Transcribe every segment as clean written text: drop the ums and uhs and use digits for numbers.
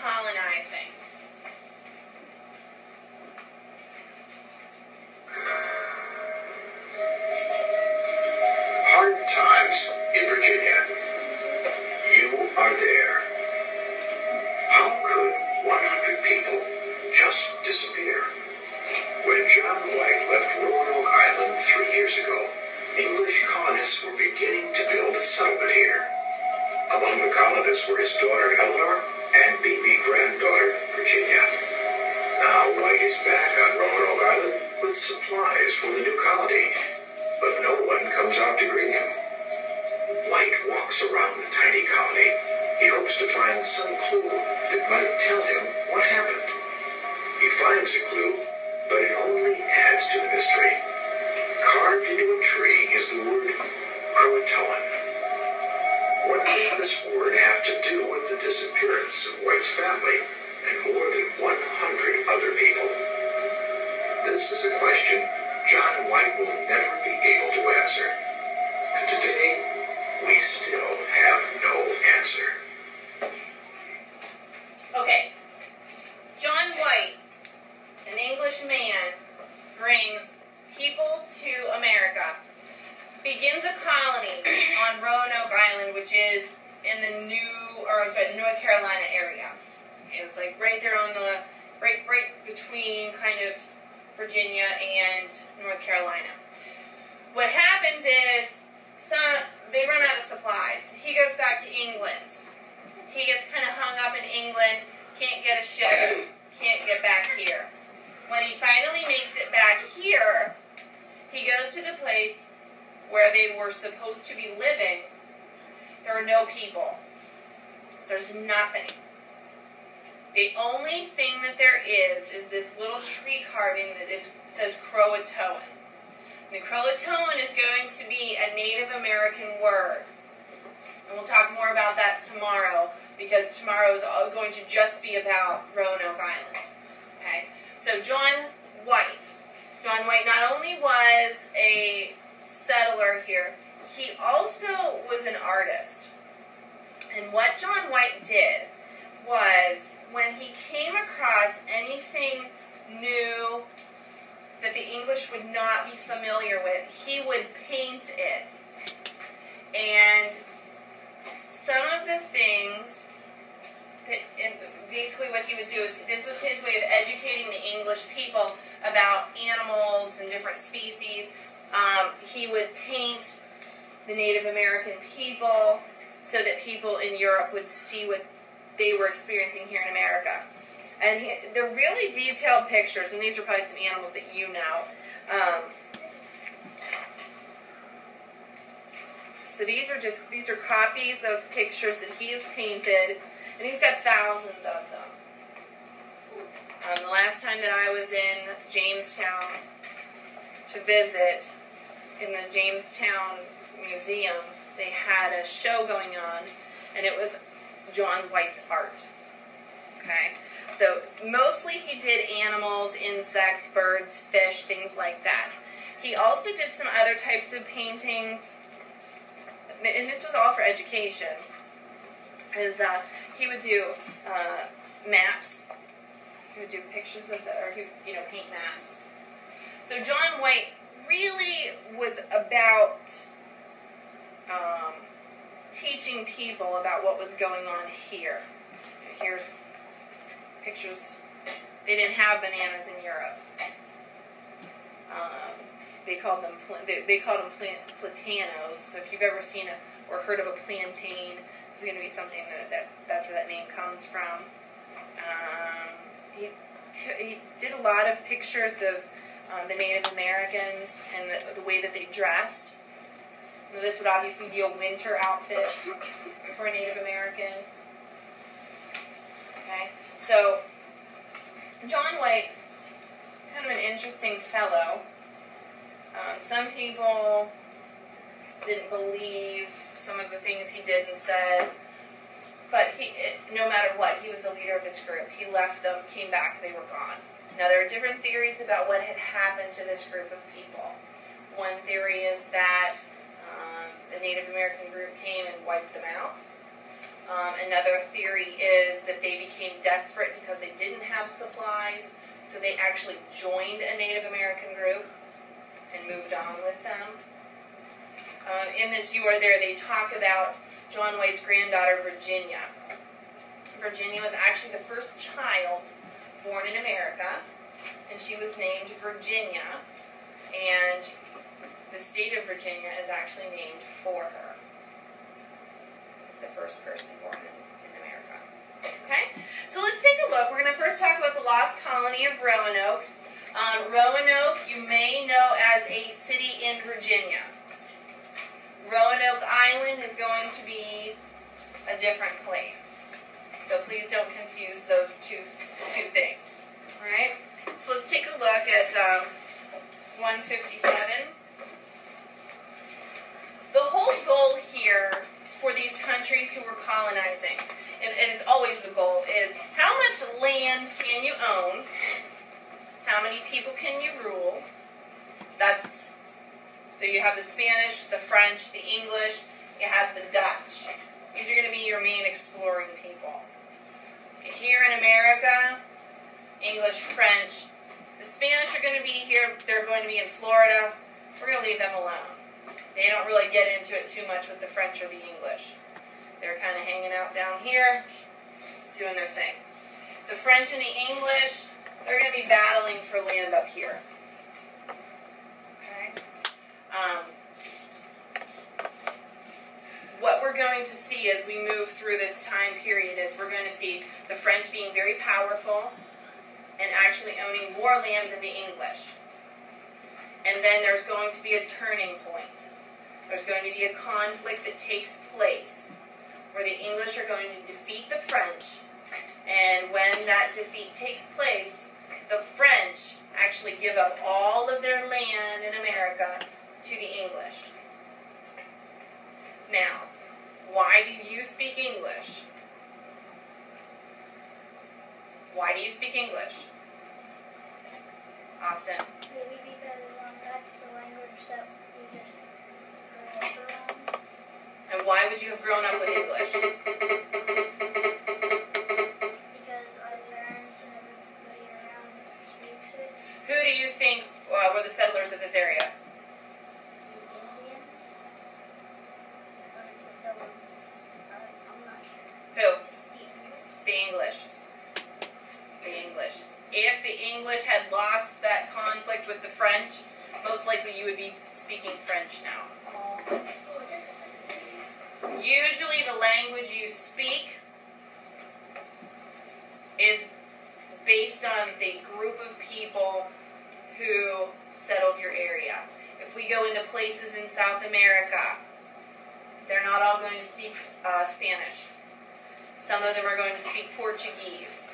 colonizing. Hard times in Virginia. You are there. How could 100 people just disappear? When John White left Roanoke Island 3 years ago, English colonists were beginning to build a settlement here. Among the colonists were his daughter Eleanor and baby granddaughter Virginia. Now White is back on Roanoke Island with supplies for the new colony, but no one comes out to greet him. White walks around the tiny colony. He hopes to find some clue that might tell him what happened. He finds a clue, but it only adds to the mystery. Carved into a tree is the word Croatoan. What does this word have to do with the disappearance of White's family and more than 100 other people? This is a question John White will never be able to answer. And today, we still have no answer. Okay. John White, an English man, brings people to America, begins a colony on Roanoke Island, which is in the the North Carolina area. And it's like right there on the, right between kind of Virginia and North Carolina. What happens is, they run out of supplies. He goes back to England. He gets kind of hung up in England, can't get a ship, can't get back here. When he finally makes it back here, he goes to the place where they were supposed to be living. There are no people. There's nothing. The only thing that there is this little tree carving that says Croatoan. And the Croatoan is going to be a Native American word. And we'll talk more about that tomorrow, because tomorrow is going to just be about Roanoke Island. Okay? So John White not only was a settler here, he also was an artist. And what John White did was, when he came across anything new that the English would not be familiar with, he would paint it. And some of the things basically what he would do is, this was his way of educating the English people about animals and different species. He would paint the Native American people so that people in Europe would see what they were experiencing here in America. And they're really detailed pictures, and these are probably some animals that you know. So these are copies of pictures that he has painted, and he's got thousands of them. The last time that I was in Jamestown to visit, in the Jamestown Museum, they had a show going on, and it was John White's art. Okay? So mostly he did animals, insects, birds, fish, things like that. He also did some other types of paintings, and this was all for education. He would do maps. He would do pictures of paint maps. So John White really was about teaching people about what was going on here. Here's pictures. They didn't have bananas in Europe. They called them platanos. So if you've ever seen or heard of a plantain, it's going to be something that's where that name comes from. He did a lot of pictures of the Native Americans and the way that they dressed. Now, this would obviously be a winter outfit for a Native American. Okay, so John White, kind of an interesting fellow. Some people didn't believe some of the things he did and said, but no matter what, he was the leader of this group. He left them, came back, they were gone. Now, there are different theories about what had happened to this group of people. One theory is that the Native American group came and wiped them out. Another theory is that they became desperate because they didn't have supplies, so they actually joined a Native American group and moved on with them. In this You Are There, they talk about John White's granddaughter, Virginia. Virginia was actually the first child born in America, and she was named Virginia, and the state of Virginia is actually named for her. It's the first person born in America. Okay? So let's take a look. We're going to first talk about the lost colony of Roanoke. Roanoke, you may know as a city in Virginia. Roanoke Island is going to be a different place. So please don't confuse those two things. Alright? So let's take a look at 157. The whole goal here for these countries who were colonizing, and it's always the goal, is how much land can you own? How many people can you rule? So you have the Spanish, the French, the English, you have the Dutch. These are going to be your main exploring people. Here in America, English, French. The Spanish are going to be here. They're going to be in Florida. We're going to leave them alone. They don't really get into it too much with the French or the English. They're kind of hanging out down here, doing their thing. The French and the English, they're going to be battling for land up here. Okay? What we're going to see as we move through this time period is we're going to see the French being very powerful and actually owning more land than the English. And then there's going to be a turning point. There's going to be a conflict that takes place where the English are going to defeat the French, and when that defeat takes place, the French actually give up all of their land in America to the English. Now, why do you speak English? Why do you speak English? Austin? Maybe because that's the language that we just grew up around. And why would you have grown up with English? Because our parents and everybody around speaks it. Who do you think were the settlers of this area? The Indians. I'm not sure. Who? The The English. English. The English. If the English had lost that conflict with the French, most likely you would be speaking French now. Usually the language you speak is based on the group of people who settled your area. If we go into places in South America, they're not all going to speak Spanish. Some of them are going to speak Portuguese.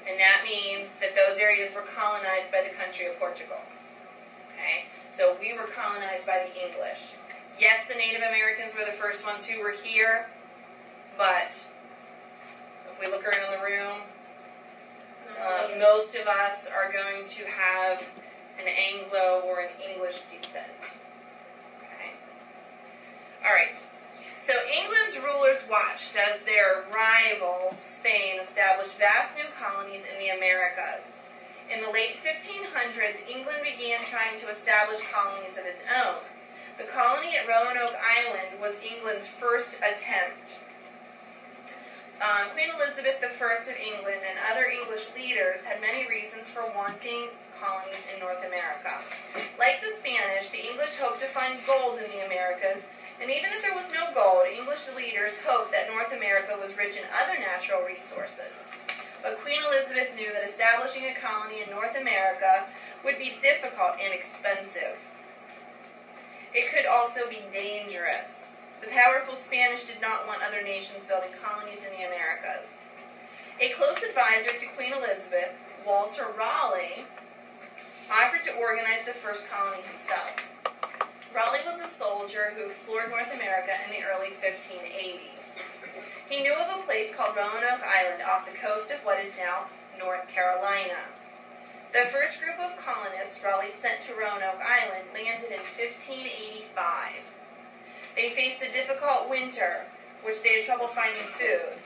And that means that those areas were colonized by the country of Portugal. Okay? So we were colonized by the English. Yes, the Native Americans were the first ones who were here, but if we look around the room, most of us are going to have an Anglo or an English descent. Okay? Alright. So England's rulers watched as their rival, Spain, established vast new colonies in the Americas. In the late 1500s, England began trying to establish colonies of its own. The colony at Roanoke Island was England's first attempt. Queen Elizabeth I of England and other English leaders had many reasons for wanting colonies in North America. Like the Spanish, the English hoped to find gold in the Americas, and even if there was no gold, English leaders hoped that North America was rich in other natural resources. But Queen Elizabeth knew that establishing a colony in North America would be difficult and expensive. It could also be dangerous. The powerful Spanish did not want other nations building colonies in the Americas. A close advisor to Queen Elizabeth, Walter Raleigh, offered to organize the first colony himself. Raleigh was a soldier who explored North America in the early 1580s. He knew of a place called Roanoke Island off the coast of what is now North Carolina. The first group of colonists Raleigh sent to Roanoke Island landed in 1585. They faced a difficult winter, which they had trouble finding food.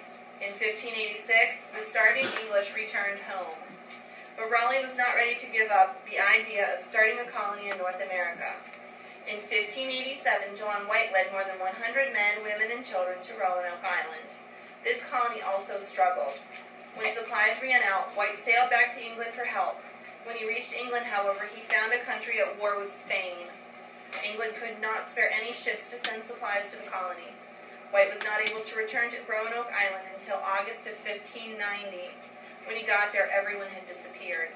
In 1586, the starving English returned home. But Raleigh was not ready to give up the idea of starting a colony in North America. In 1587, John White led more than 100 men, women, and children to Roanoke Island. This colony also struggled. When supplies ran out, White sailed back to England for help. When he reached England, however, he found a country at war with Spain. England could not spare any ships to send supplies to the colony. White was not able to return to Roanoke Island until August of 1590. When he got there, everyone had disappeared.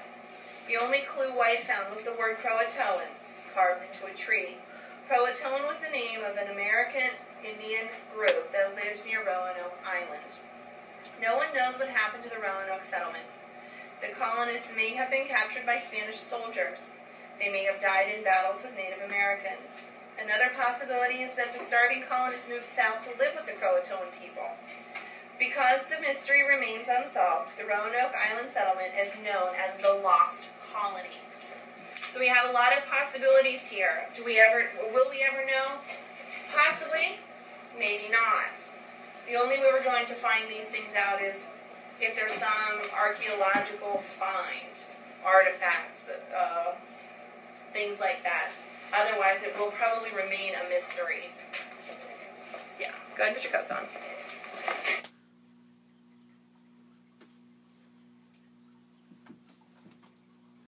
The only clue White found was the word Croatoan, carved into a tree. Croatoan was the name of an American Indian group that lived near Roanoke Island. No one knows what happened to the Roanoke settlement. The colonists may have been captured by Spanish soldiers. They may have died in battles with Native Americans. Another possibility is that the starving colonists moved south to live with the Croatoan people. Because the mystery remains unsolved, the Roanoke Island settlement is known as the Lost Colony. So we have a lot of possibilities here. Will we ever know? Possibly, maybe not. The only way we're going to find these things out is if there's some archaeological find, artifacts, things like that. Otherwise, it will probably remain a mystery. Yeah, go ahead and put your coats on.